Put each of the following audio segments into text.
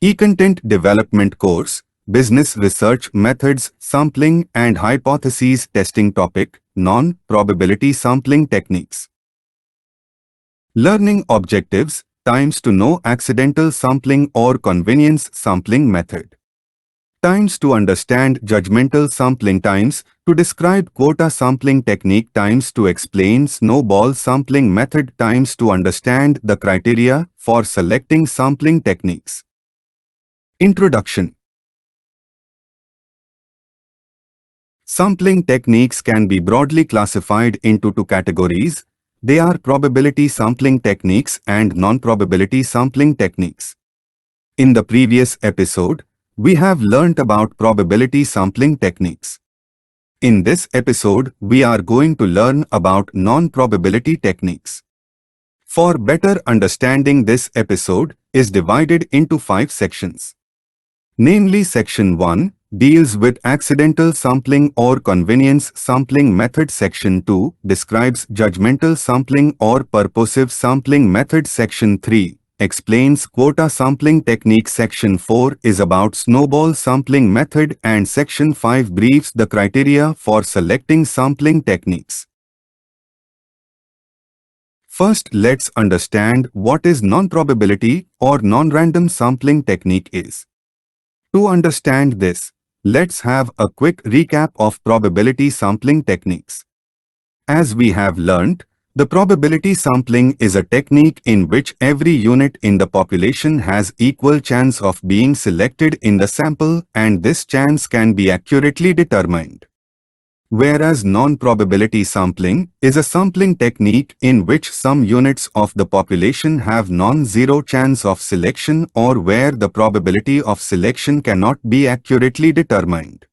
E-Content Development Course, Business Research Methods, Sampling and Hypotheses Testing Topic, Non-Probability Sampling Techniques. Learning Objectives, Times to know accidental sampling or convenience sampling method. Times to understand judgmental sampling. Times to describe quota sampling technique. Times to explain snowball sampling method. Times to understand the criteria for selecting sampling techniques. Introduction. Sampling techniques can be broadly classified into two categories. They are probability sampling techniques and non-probability sampling techniques. In the previous episode, we have learnt about probability sampling techniques. In this episode, we are going to learn about non-probability techniques. For better understanding, this episode is divided into 5 sections. Namely, Section 1 deals with accidental sampling or convenience sampling method. Section 2 describes judgmental sampling or purposive sampling method. Section 3 explains quota sampling technique. Section 4 is about snowball sampling method, and Section 5 briefs the criteria for selecting sampling techniques. First, let's understand what is non-probability or non-random sampling technique is. To understand this, let's have a quick recap of probability sampling techniques. As we have learnt, the probability sampling is a technique in which every unit in the population has equal chance of being selected in the sample, and this chance can be accurately determined. Whereas non-probability sampling is a sampling technique in which some units of the population have non-zero chance of selection, or where the probability of selection cannot be accurately determined.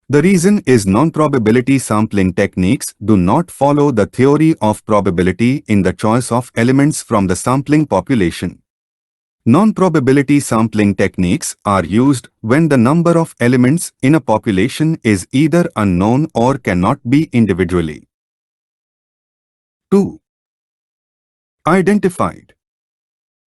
The reason is non-probability sampling techniques do not follow the theory of probability in the choice of elements from the sampling population. Non-probability sampling techniques are used when the number of elements in a population is either unknown or cannot be individually 2. Identified.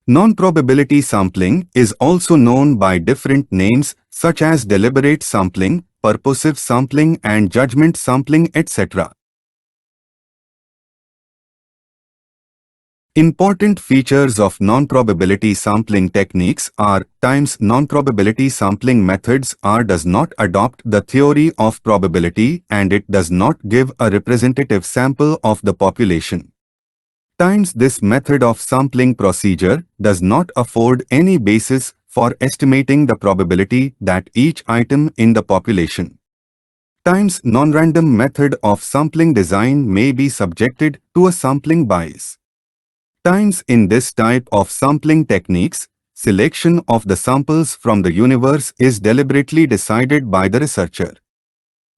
Non-probability sampling is also known by different names such as deliberate sampling, purposive sampling and judgment sampling, etc. Important features of non-probability sampling techniques are: times non-probability sampling methods does not adopt the theory of probability and it does not give a representative sample of the population. Times this method of sampling procedure does not afford any basis for estimating the probability that each item in the population. Times non-random method of sampling design may be subjected to a sampling bias. Times in this type of sampling techniques, selection of the samples from the universe is deliberately decided by the researcher.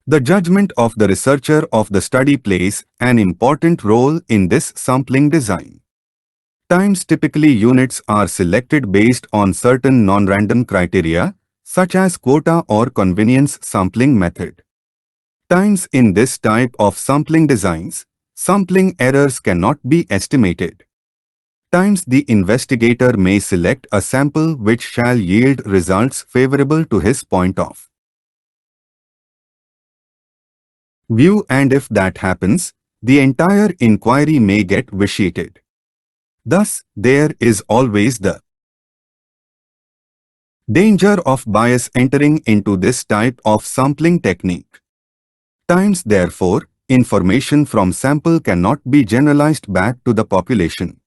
The judgment of the researcher of the study plays an important role in this sampling design. Times typically units are selected based on certain non-random criteria, such as quota or convenience sampling method. Times in this type of sampling designs, sampling errors cannot be estimated. Times the investigator may select a sample which shall yield results favorable to his point of view, and if that happens, the entire inquiry may get vitiated. Thus, there is always the danger of bias entering into this type of sampling technique. Times, therefore, information from sample cannot be generalized back to the population.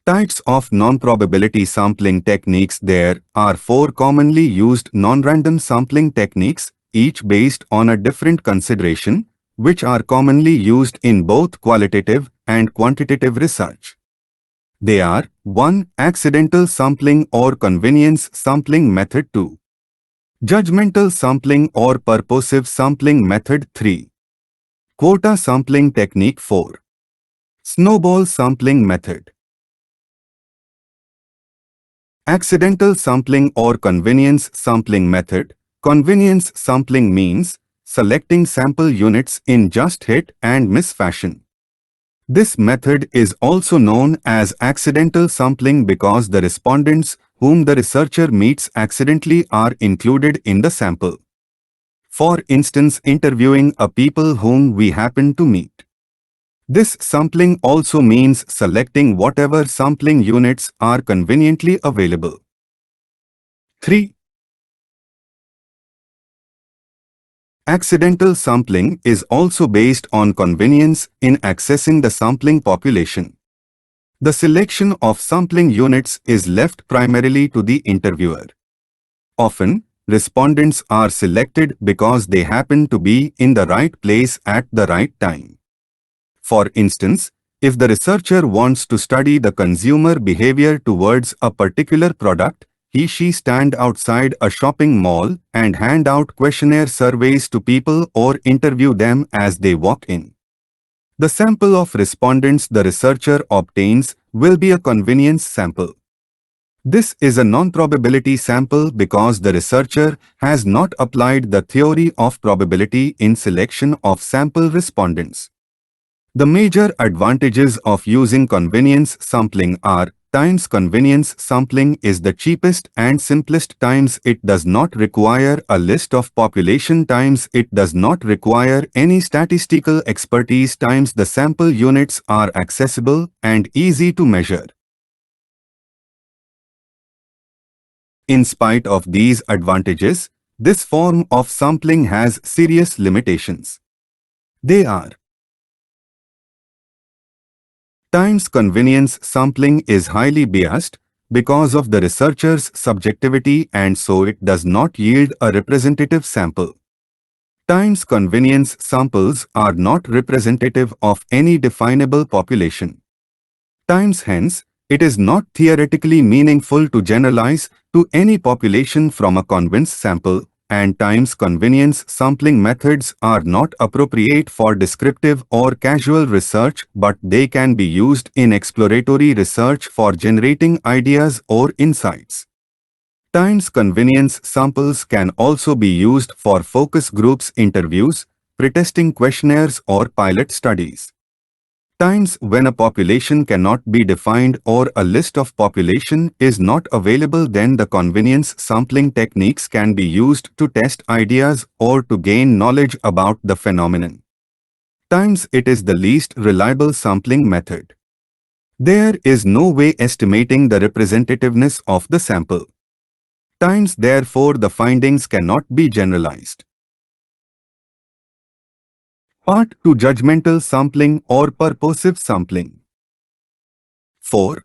Types of non-probability sampling techniques. There are 4 commonly used non-random sampling techniques, each based on a different consideration, which are commonly used in both qualitative and quantitative research. They are: 1. Accidental sampling or convenience sampling method. 2. Judgmental sampling or purposive sampling method. 3. Quota sampling technique. 4. Snowball sampling method. Accidental sampling or convenience sampling method. Convenience sampling means selecting sample units in just hit and miss fashion. This method is also known as accidental sampling because the respondents whom the researcher meets accidentally are included in the sample. For instance, interviewing a people whom we happen to meet. This sampling also means selecting whatever sampling units are conveniently available. 3. Accidental sampling is also based on convenience in accessing the sampling population. The selection of sampling units is left primarily to the interviewer. Often, respondents are selected because they happen to be in the right place at the right time. For instance, if the researcher wants to study the consumer behavior towards a particular product, he/she stand outside a shopping mall and hand out questionnaire surveys to people or interview them as they walk in. The sample of respondents the researcher obtains will be a convenience sample. This is a non-probability sample because the researcher has not applied the theory of probability in selection of sample respondents. The major advantages of using convenience sampling are: times convenience sampling is the cheapest and simplest, times it does not require a list of population, times it does not require any statistical expertise, times the sample units are accessible and easy to measure. In spite of these advantages, this form of sampling has serious limitations. They are: times convenience sampling is highly biased because of the researcher's subjectivity and so it does not yield a representative sample. Times convenience samples are not representative of any definable population. Times hence, it is not theoretically meaningful to generalize to any population from a convenience sample, and times convenience sampling methods are not appropriate for descriptive or casual research, but they can be used in exploratory research for generating ideas or insights. Times convenience samples can also be used for focus groups interviews, pretesting questionnaires or pilot studies. Times when a population cannot be defined or a list of population is not available, then the convenience sampling techniques can be used to test ideas or to gain knowledge about the phenomenon. Times it is the least reliable sampling method. There is no way estimating the representativeness of the sample. Times therefore the findings cannot be generalized. Part 2: Judgmental sampling or purposive sampling. 4.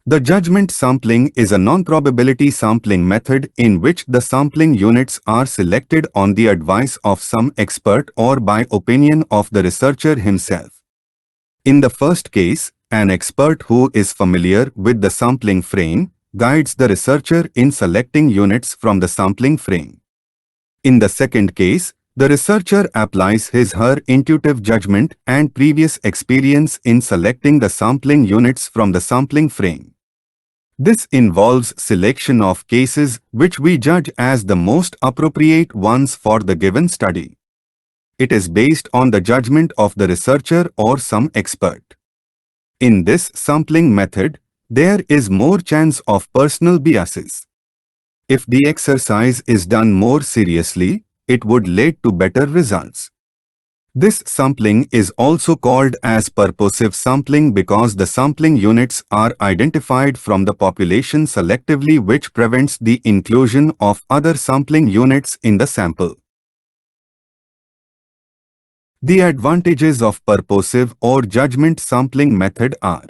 The judgment sampling is a non-probability sampling method in which the sampling units are selected on the advice of some expert or by opinion of the researcher himself. In the first case, an expert who is familiar with the sampling frame guides the researcher in selecting units from the sampling frame. In the second case, the researcher applies his/her intuitive judgment and previous experience in selecting the sampling units from the sampling frame. This involves selection of cases which we judge as the most appropriate ones for the given study. It is based on the judgment of the researcher or some expert. In this sampling method, there is more chance of personal biases. If the exercise is done more seriously, it would lead to better results. This sampling is also called as purposive sampling because the sampling units are identified from the population selectively, which prevents the inclusion of other sampling units in the sample. The advantages of purposive or judgment sampling method are: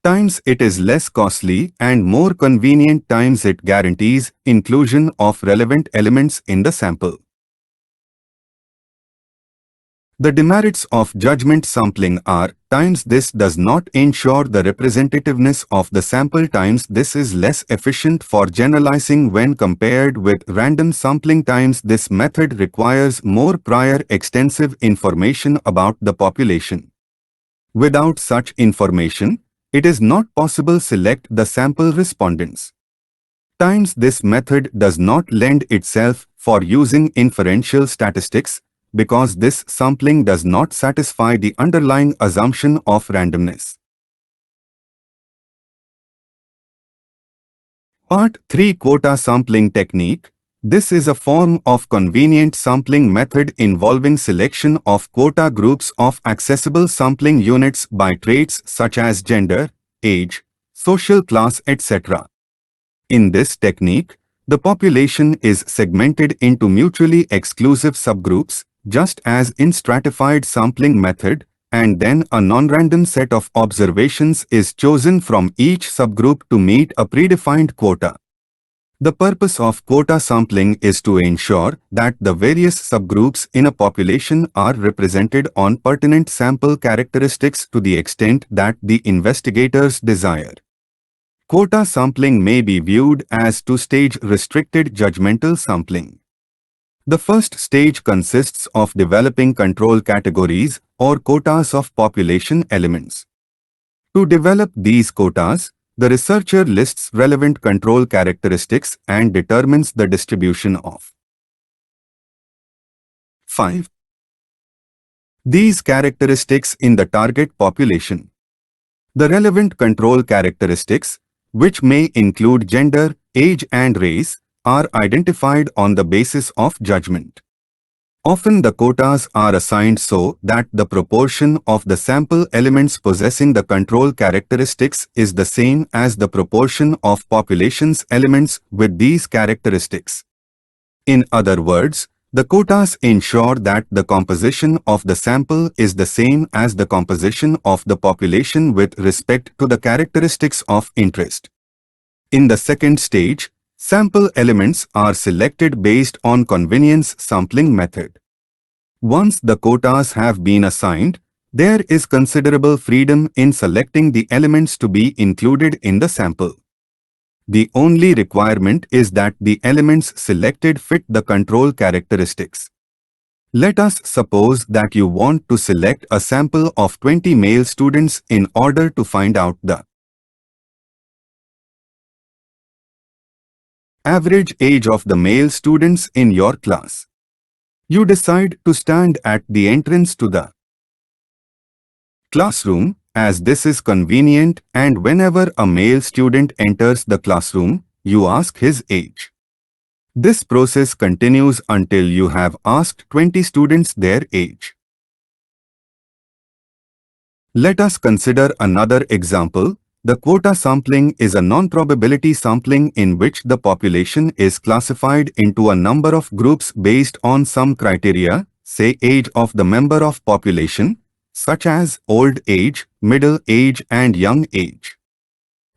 times it is less costly and more convenient, times it guarantees inclusion of relevant elements in the sample. The demerits of judgment sampling are: times this does not ensure the representativeness of the sample, times this is less efficient for generalizing when compared with random sampling, times this method requires more prior extensive information about the population. Without such information, it is not possible to select the sample respondents. times this method does not lend itself for using inferential statistics because this sampling does not satisfy the underlying assumption of randomness. Part 3 Quota Sampling Technique. This is a form of convenient sampling method involving selection of quota groups of accessible sampling units by traits such as gender, age, social class, etc. In this technique, the population is segmented into mutually exclusive subgroups, just as in stratified sampling method, and then a non-random set of observations is chosen from each subgroup to meet a predefined quota. The purpose of quota sampling is to ensure that the various subgroups in a population are represented on pertinent sample characteristics to the extent that the investigators desire. Quota sampling may be viewed as two-stage restricted judgmental sampling. The first stage consists of developing control categories or quotas of population elements. To develop these quotas, the researcher lists relevant control characteristics and determines the distribution of 5. These characteristics in the target population. The relevant control characteristics, which may include gender, age and race, are identified on the basis of judgment. Often the quotas are assigned so that the proportion of the sample elements possessing the control characteristics is the same as the proportion of population's elements with these characteristics. In other words, the quotas ensure that the composition of the sample is the same as the composition of the population with respect to the characteristics of interest. In the second stage, sample elements are selected based on convenience sampling method. Once the quotas have been assigned, there is considerable freedom in selecting the elements to be included in the sample. The only requirement is that the elements selected fit the control characteristics. Let us suppose that you want to select a sample of 20 male students in order to find out the average age of the male students in your class. You decide to stand at the entrance to the classroom, as this is convenient, and whenever a male student enters the classroom, you ask his age. This process continues until you have asked 20 students their age. Let us consider another example. The quota sampling is a non-probability sampling in which the population is classified into a number of groups based on some criteria, say age of the member of population, such as old age, middle age and young age.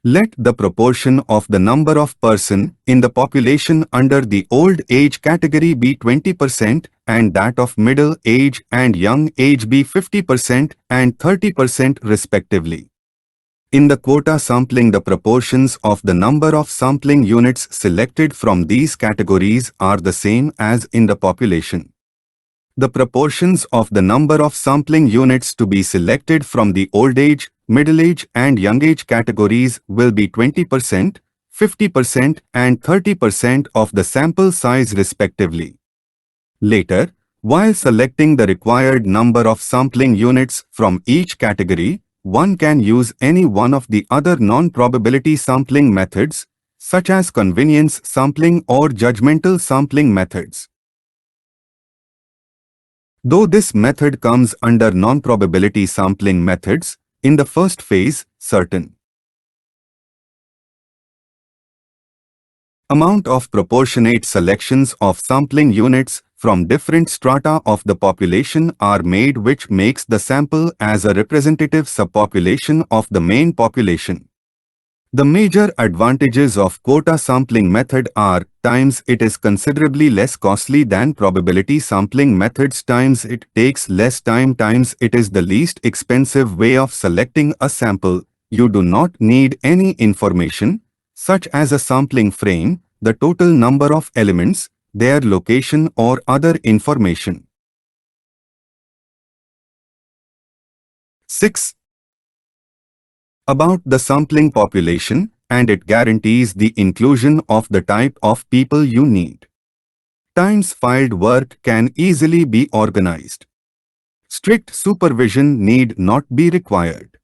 Let the proportion of the number of person in the population under the old age category be 20% and that of middle age and young age be 50% and 30% respectively. In the quota sampling, the proportions of the number of sampling units selected from these categories are the same as in the population. The proportions of the number of sampling units to be selected from the old age, middle age and young age categories will be 20%, 50% and 30% of the sample size respectively. Later, while selecting the required number of sampling units from each category, one can use any one of the other non-probability sampling methods, such as convenience sampling or judgmental sampling methods. Though this method comes under non-probability sampling methods, in the first phase, certain amount of proportionate selections of sampling units from different strata of the population are made, which makes the sample as a representative subpopulation of the main population. The major advantages of quota sampling method are times it is considerably less costly than probability sampling methods, times it takes less time, times it is the least expensive way of selecting a sample. You do not need any information, such as a sampling frame, the total number of elements, their location or other information. 6. About the sampling population. and it guarantees the inclusion of the type of people you need. Times filed work can easily be organized. Strict supervision need not be required.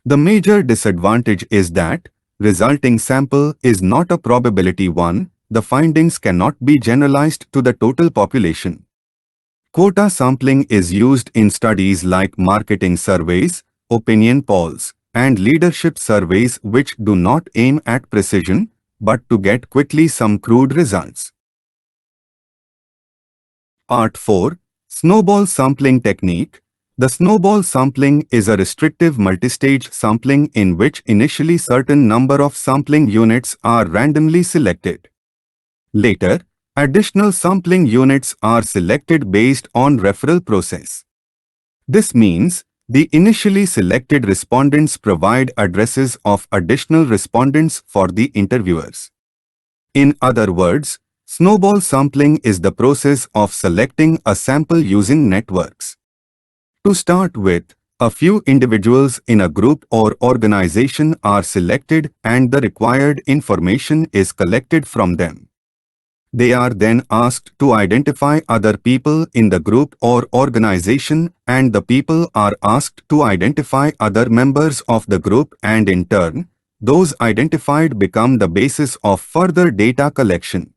The major disadvantage is that resulting sample is not a probability one. The findings cannot be generalized to the total population. Quota sampling is used in studies like marketing surveys, opinion polls, and leadership surveys which do not aim at precision, but to get quickly some crude results. Part 4. Snowball Sampling Technique. The snowball sampling is a restrictive multistage sampling in which initially certain number of sampling units are randomly selected. Later, additional sampling units are selected based on referral process. This means the initially selected respondents provide addresses of additional respondents for the interviewers. In other words, snowball sampling is the process of selecting a sample using networks. To start with, a few individuals in a group or organization are selected and the required information is collected from them. They are then asked to identify other people in the group or organization, and the people are asked to identify other members of the group, and in turn, those identified become the basis of further data collection.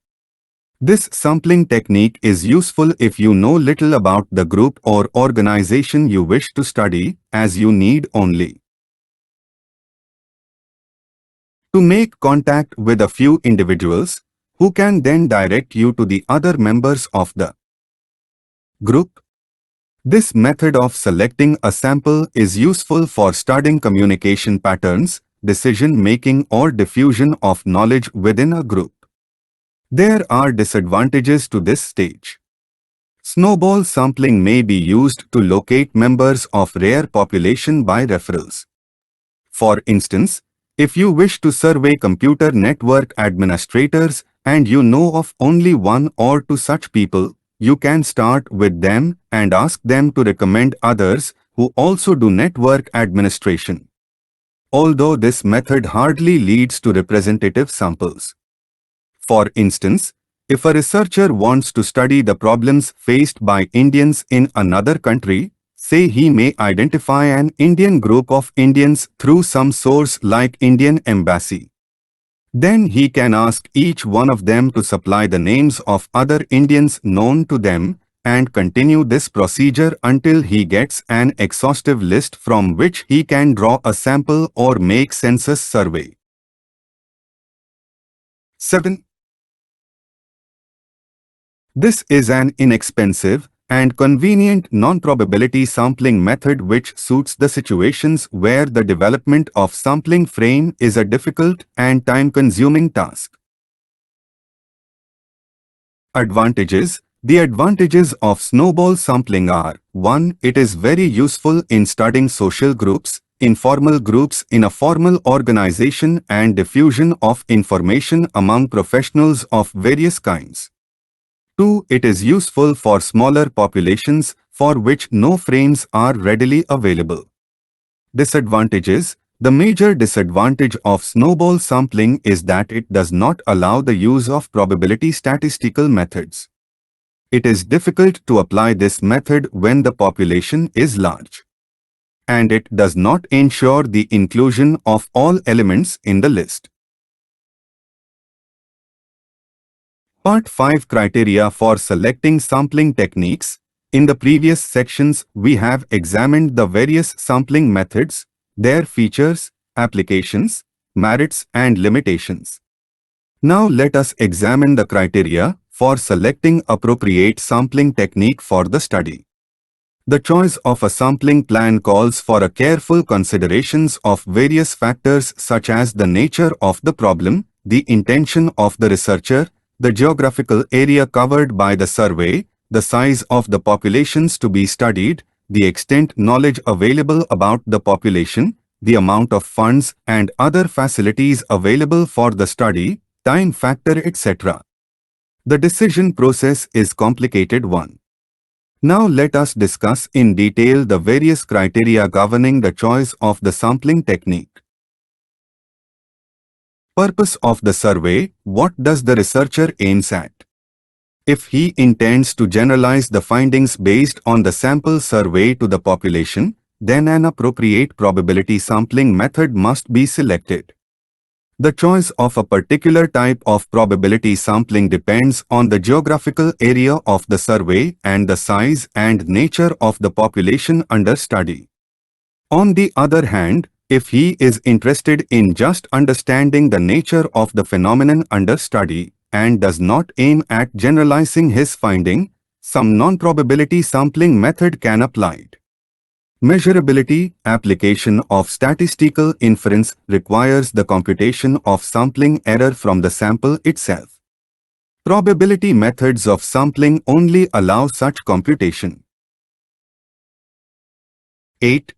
This sampling technique is useful if you know little about the group or organization you wish to study, as you need only to make contact with a few individuals, who can then direct you to the other members of the group. This method of selecting a sample is useful for studying communication patterns, decision-making or diffusion of knowledge within a group. There are disadvantages to this stage. Snowball sampling may be used to locate members of rare population by referrals. For instance, if you wish to survey computer network administrators and you know of only one or two such people, you can start with them and ask them to recommend others who also do network administration. Although this method hardly leads to representative samples. For instance, if a researcher wants to study the problems faced by Indians in another country, say he may identify an Indian group of Indians through some source like Indian Embassy. Then he can ask each one of them to supply the names of other Indians known to them and continue this procedure until he gets an exhaustive list from which he can draw a sample or make census survey. 7. This is an inexpensive and convenient non-probability sampling method which suits the situations where the development of sampling frame is a difficult and time-consuming task. Advantages. The advantages of snowball sampling are: 1. It is very useful in studying social groups, informal groups in a formal organization, and diffusion of information among professionals of various kinds. 2. It is useful for smaller populations for which no frames are readily available. Disadvantages. The major disadvantage of snowball sampling is that it does not allow the use of probability statistical methods. It is difficult to apply this method when the population is large. And it does not ensure the inclusion of all elements in the list. Part 5. Criteria for selecting sampling techniques. In the previous sections, we have examined the various sampling methods, their features, applications, merits and limitations. Now let us examine the criteria for selecting appropriate sampling technique for the study. The choice of a sampling plan calls for a careful considerations of various factors such as the nature of the problem, the intention of the researcher, the geographical area covered by the survey, the size of the populations to be studied, the extent knowledge available about the population, the amount of funds and other facilities available for the study, time factor, etc. The decision process is complicated one. Now let us discuss in detail the various criteria governing the choice of the sampling technique. Purpose of the survey: what does the researcher aims at? If he intends to generalize the findings based on the sample survey to the population, then an appropriate probability sampling method must be selected. The choice of a particular type of probability sampling depends on the geographical area of the survey and the size and nature of the population under study. On the other hand, if he is interested in just understanding the nature of the phenomenon under study and does not aim at generalizing his finding, some non-probability sampling method can be applied. Measurability: application of statistical inference requires the computation of sampling error from the sample itself. Probability methods of sampling only allow such computation. 8.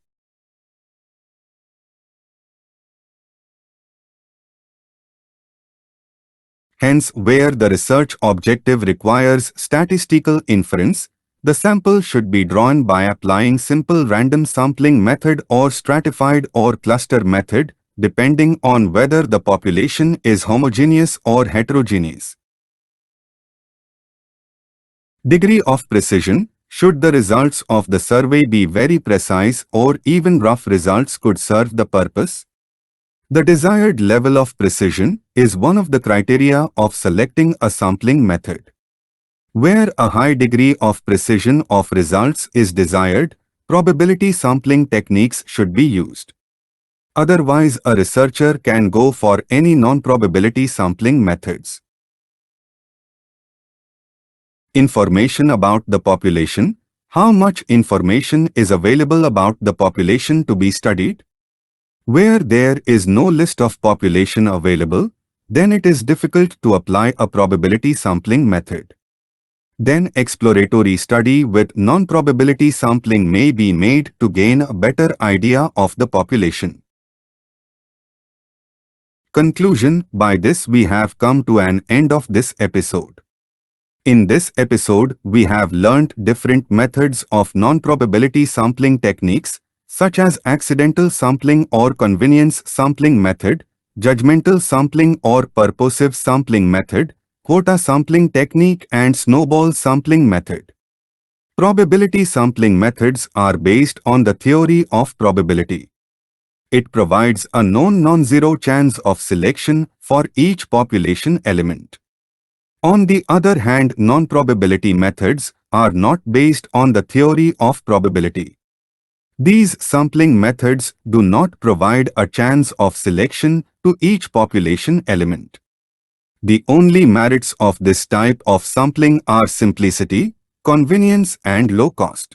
Hence, where the research objective requires statistical inference, the sample should be drawn by applying simple random sampling method or stratified or cluster method, depending on whether the population is homogeneous or heterogeneous. Degree of precision: should the results of the survey be very precise, or even rough results could serve the purpose? The desired level of precision is one of the criteria of selecting a sampling method. Where a high degree of precision of results is desired, probability sampling techniques should be used. Otherwise, a researcher can go for any non-probability sampling methods. Information about the population: how much information is available about the population to be studied? Where there is no list of population available, then it is difficult to apply a probability sampling method. Then exploratory study with non-probability sampling may be made to gain a better idea of the population. Conclusion: by this we have come to an end of this episode. In this episode, we have learnt different methods of non-probability sampling techniques, such as accidental sampling or convenience sampling method, judgmental sampling or purposive sampling method, quota sampling technique and snowball sampling method. Probability sampling methods are based on the theory of probability. It provides a known non-zero chance of selection for each population element. On the other hand, non-probability methods are not based on the theory of probability. These sampling methods do not provide a chance of selection to each population element. The only merits of this type of sampling are simplicity, convenience and low cost.